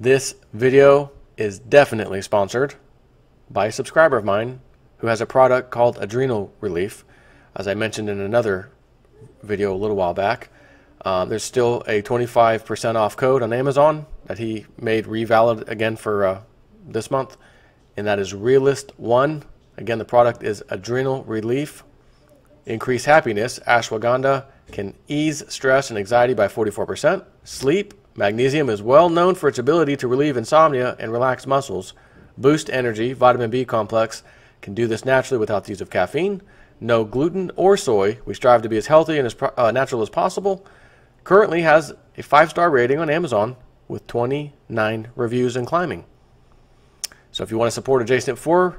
This video is definitely sponsored by a subscriber of mine who has a product called Adrenal Relief. As I mentioned in another video a little while back, there's still a 25% off code on Amazon that he made revalid again for this month, and that is REALIST1. Again, the product is Adrenal Relief. Increase happiness. Ashwagandha can ease stress and anxiety by 44%. Sleep. Magnesium is well known for its ability to relieve insomnia and relax muscles. Boost energy. Vitamin B complex can do this naturally without the use of caffeine. No gluten or soy. We strive to be as healthy and as natural as possible. Currently has a 5-star rating on Amazon with 29 reviews and climbing. So if you want to support a J4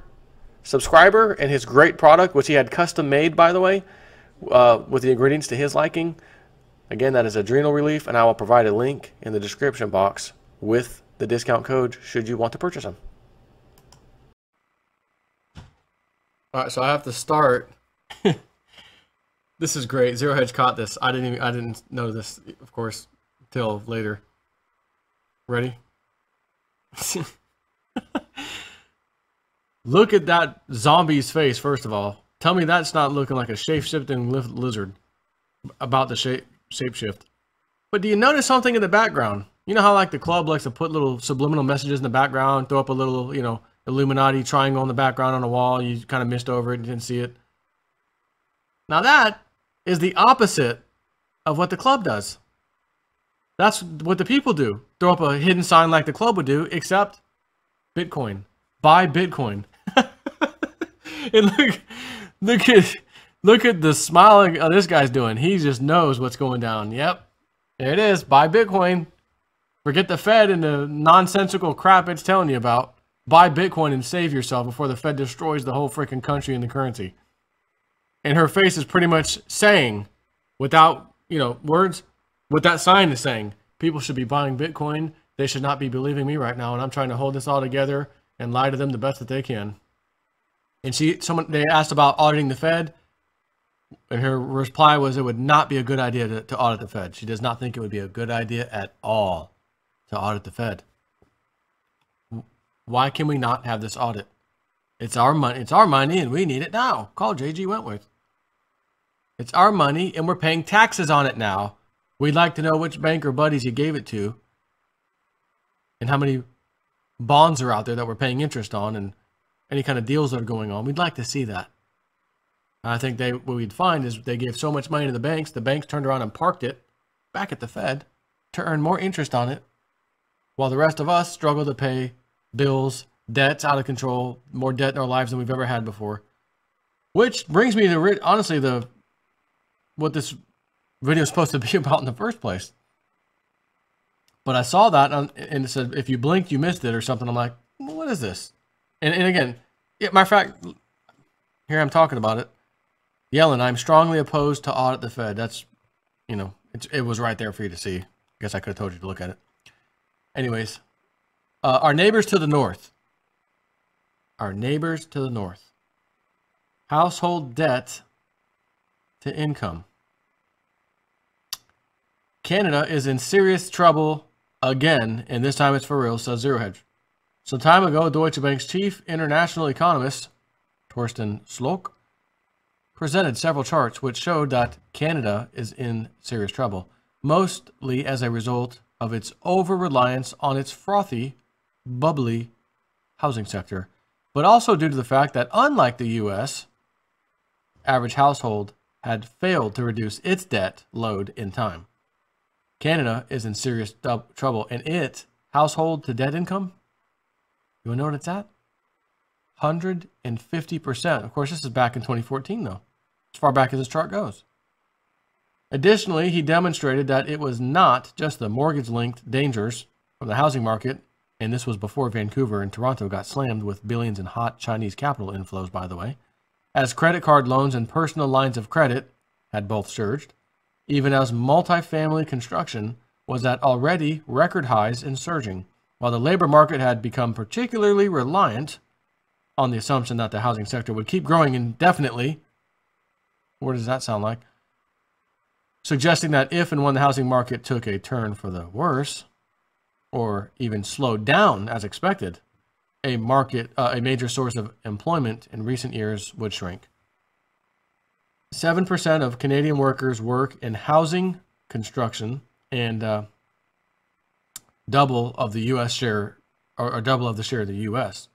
subscriber and his great product, which he had custom made, by the way, with the ingredients to his liking, again, that is Adrenal Relief, and I will provide a link in the description box with the discount code should you want to purchase them. All right, so I have to start. This is great. Zero Hedge caught this. I didn't know this, of course, till later. Ready? Look at that zombie's face, first of all. Tell me that's not looking like a shape-shifting lizard about the shapeshift. But do you notice something in the background? You know how like the club likes to put little subliminal messages in the background, throw up a little, you know, Illuminati triangle in the background on the wall. You kind of missed over it and didn't see it. Now that is the opposite of what the club does. That's what the people do. Throw up a hidden sign like the club would do, except Bitcoin. Buy Bitcoin. And look at the smiling this guy's doing. He just knows what's going down. Yep. There it is. Buy Bitcoin. Forget the Fed and the nonsensical crap it's telling you about. Buy Bitcoin and save yourself before the Fed destroys the whole freaking country and the currency. And her face is pretty much saying, without, you know, words, what that sign is saying. People should be buying Bitcoin. They should not be believing me right now. And I'm trying to hold this all together and lie to them the best that they can. And they asked about auditing the Fed, and her reply was it would not be a good idea to audit the Fed. She does not think it would be a good idea at all to audit the Fed. Why can we not have this audit? It's our money. It's our money, and we need it now. Call J.G. Wentworth. It's our money, and we're paying taxes on it now. We'd like to know which bank or buddies you gave it to, and how many bonds are out there that we're paying interest on, and any kind of deals that are going on. We'd like to see that. I think what we'd find is they gave so much money to the banks turned around and parked it back at the Fed to earn more interest on it, while the rest of us struggle to pay bills, debts out of control, more debt in our lives than we've ever had before. Which brings me to, honestly, what this video is supposed to be about in the first place. But I saw that, and it said, if you blinked, you missed it or something. I'm like, well, what is this? And again, matter of fact, here I'm talking about it. Yelling, I'm strongly opposed to audit the Fed. That's, you know, it was right there for you to see. I guess I could have told you to look at it. Anyways, our neighbors to the north. Our neighbors to the north. Household debt to income. Canada is in serious trouble again, and this time it's for real, says Zero Hedge. Some time ago, Deutsche Bank's chief international economist, Torsten Slok, presented several charts which showed that Canada is in serious trouble, mostly as a result of its over-reliance on its frothy, bubbly housing sector, but also due to the fact that, unlike the U.S., average household had failed to reduce its debt load in time. Canada is in serious trouble, and its household to debt income, you want to know what it's at? 150%. Of course, this is back in 2014, though, as far back as this chart goes. Additionally, he demonstrated that it was not just the mortgage-linked dangers from the housing market, and this was before Vancouver and Toronto got slammed with billions in hot Chinese capital inflows, by the way, as credit card loans and personal lines of credit had both surged, even as multifamily construction was at already record highs and surging, while the labor market had become particularly reliant on the assumption that the housing sector would keep growing indefinitely. What does that sound like? Suggesting that if and when the housing market took a turn for the worse, or even slowed down as expected, a major source of employment in recent years would shrink. 7% of Canadian workers work in housing, construction, and double of the U.S. share, or double of the share of the U.S.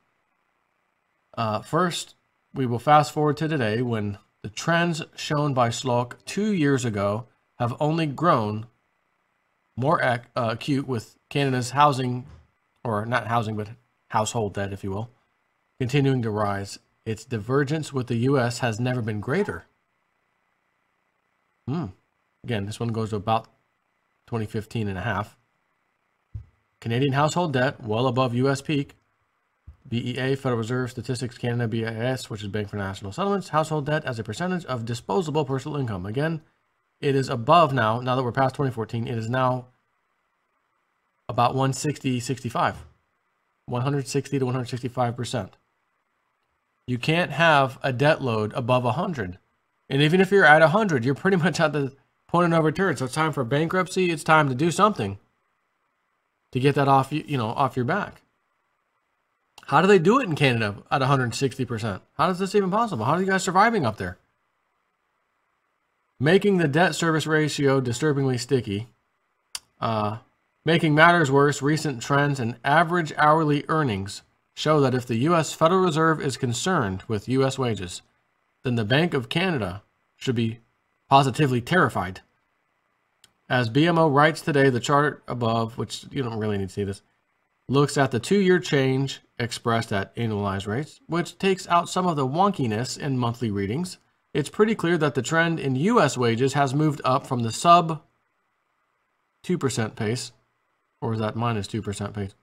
First, we will fast forward to today when the trends shown by Sloak 2 years ago have only grown more acute, with Canada's housing, or not housing, but household debt, if you will, continuing to rise. Its divergence with the U.S. has never been greater. Again, this one goes to about 2015 and a half. Canadian household debt, well above U.S. peak. BEA, Federal Reserve Statistics Canada, BIS, which is Bank for National Settlements, household debt as a percentage of disposable personal income. Again, it is above now that we're past 2014, it is now about 160 to 165%. You can't have a debt load above 100. And even if you're at 100, you're pretty much at the point of no return. So it's time for bankruptcy. It's time to do something to get that off your back. How do they do it in Canada at 160%? How is this even possible? How are you guys surviving up there? Making the debt service ratio disturbingly sticky. Making matters worse, recent trends in average hourly earnings show that if the U.S. Federal Reserve is concerned with U.S. wages, then the Bank of Canada should be positively terrified. As BMO writes today, the chart above, which you don't really need to see this, looks at the 2-year change expressed at annualized rates, which takes out some of the wonkiness in monthly readings. It's pretty clear that the trend in U.S. wages has moved up from the sub 2% pace, or is that minus 2% pace?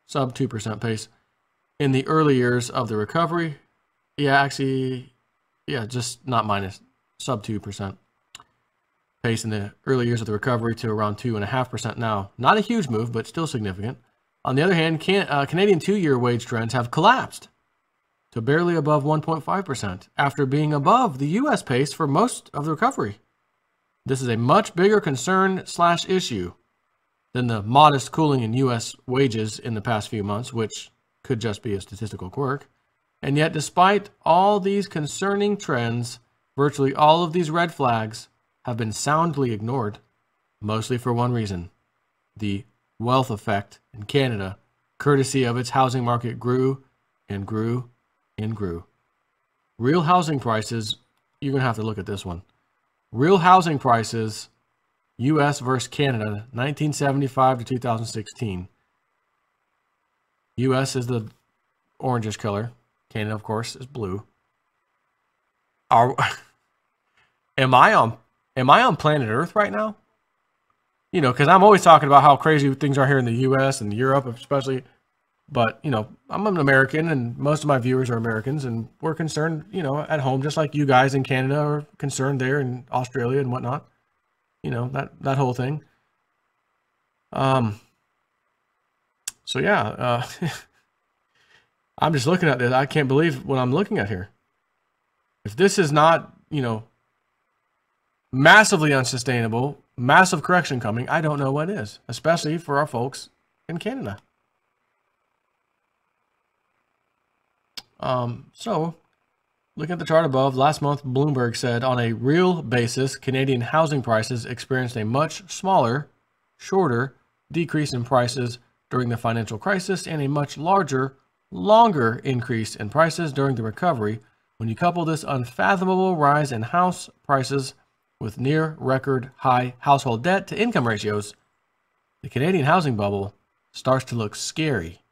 Sub 2% pace in the early years of the recovery. Just not minus, sub 2% pace in the early years of the recovery to around 2.5% now. Not a huge move, but still significant. On the other hand, Canadian 2-year wage trends have collapsed to barely above 1.5% after being above the U.S. pace for most of the recovery. This is a much bigger concern/issue than the modest cooling in U.S. wages in the past few months, which could just be a statistical quirk. And yet, despite all these concerning trends, virtually all of these red flags have been soundly ignored, mostly for one reason: the wealth effect in Canada, courtesy of its housing market, grew and grew and grew. Real housing prices, you're going to have to look at this one. Real housing prices, U.S. versus Canada, 1975 to 2016. U.S. is the orangish color. Canada, of course, is blue. Am I on planet Earth right now? You know, because I'm always talking about how crazy things are here in the U.S. and Europe, especially. But, you know, I'm an American, and most of my viewers are Americans, and we're concerned, you know, at home, just like you guys in Canada are concerned there, in Australia and whatnot. You know, that whole thing. So yeah, I'm just looking at this. I can't believe what I'm looking at here. If this is not, you know, massively unsustainable, massive correction coming, I don't know what is, especially for our folks in Canada. So, looking at the chart above, last month, Bloomberg said on a real basis, Canadian housing prices experienced a much smaller, shorter decrease in prices during the financial crisis and a much larger, longer increase in prices during the recovery. When you couple this unfathomable rise in house prices with near record high household debt to income ratios, the Canadian housing bubble starts to look scary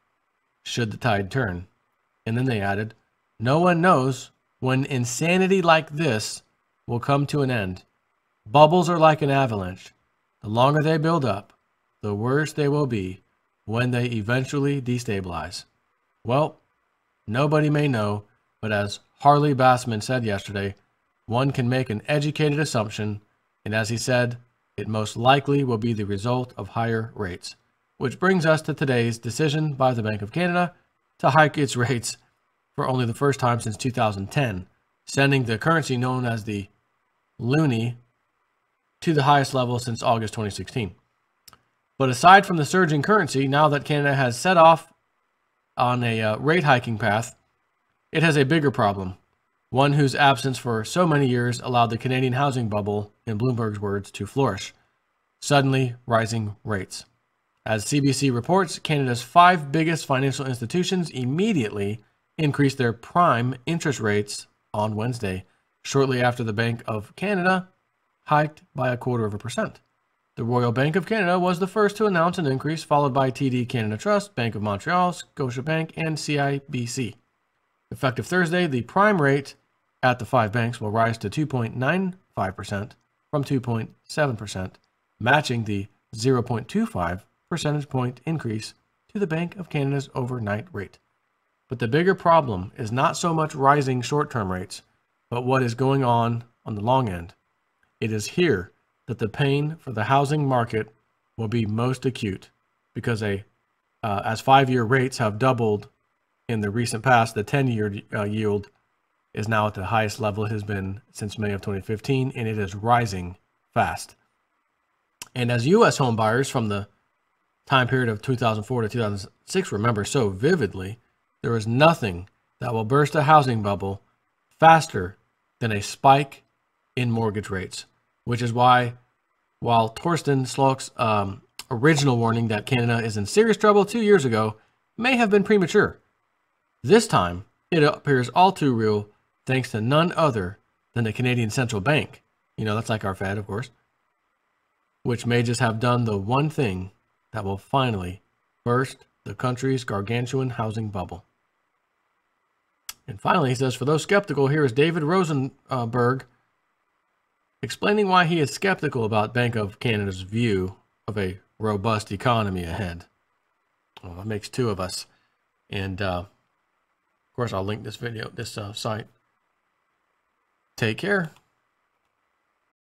should the tide turn. And then they added, no one knows when insanity like this will come to an end. Bubbles are like an avalanche. The longer they build up, the worse they will be when they eventually destabilize. Well, nobody may know, but as Harley Bassman said yesterday, one can make an educated assumption, and as he said, it most likely will be the result of higher rates. Which brings us to today's decision by the Bank of Canada to hike its rates for only the first time since 2010, sending the currency known as the loonie to the highest level since August 2016. But aside from the surging currency, now that Canada has set off on a rate hiking path, it has a bigger problem, one whose absence for so many years allowed the Canadian housing bubble, in Bloomberg's words, to flourish. Suddenly rising rates. As CBC reports, Canada's 5 biggest financial institutions immediately increased their prime interest rates on Wednesday, shortly after the Bank of Canada hiked by 0.25%. The Royal Bank of Canada was the first to announce an increase, followed by TD Canada Trust, Bank of Montreal, Scotiabank, and CIBC. Effective Thursday, the prime rate at the 5 banks will rise to 2.95% from 2.7%, matching the 0.25 percentage point increase to the Bank of Canada's overnight rate. But the bigger problem is not so much rising short-term rates, but what is going on the long end. It is here that the pain for the housing market will be most acute, because as 5-year rates have doubled in the recent past, the 10-year yield is now at the highest level it has been since May of 2015, and it is rising fast. And as U.S. home buyers from the time period of 2004 to 2006 remember so vividly, there is nothing that will burst a housing bubble faster than a spike in mortgage rates, which is why, while Torsten Slok's original warning that Canada is in serious trouble 2 years ago may have been premature, this time it appears all too real, thanks to none other than the Canadian Central Bank. You know, that's like our Fed, of course, which may just have done the one thing that will finally burst the country's gargantuan housing bubble. And finally, he says, for those skeptical, here is David Rosenberg explaining why he is skeptical about Bank of Canada's view of a robust economy ahead. Well, that makes 2 of us. And, of course, I'll link this site. Take care.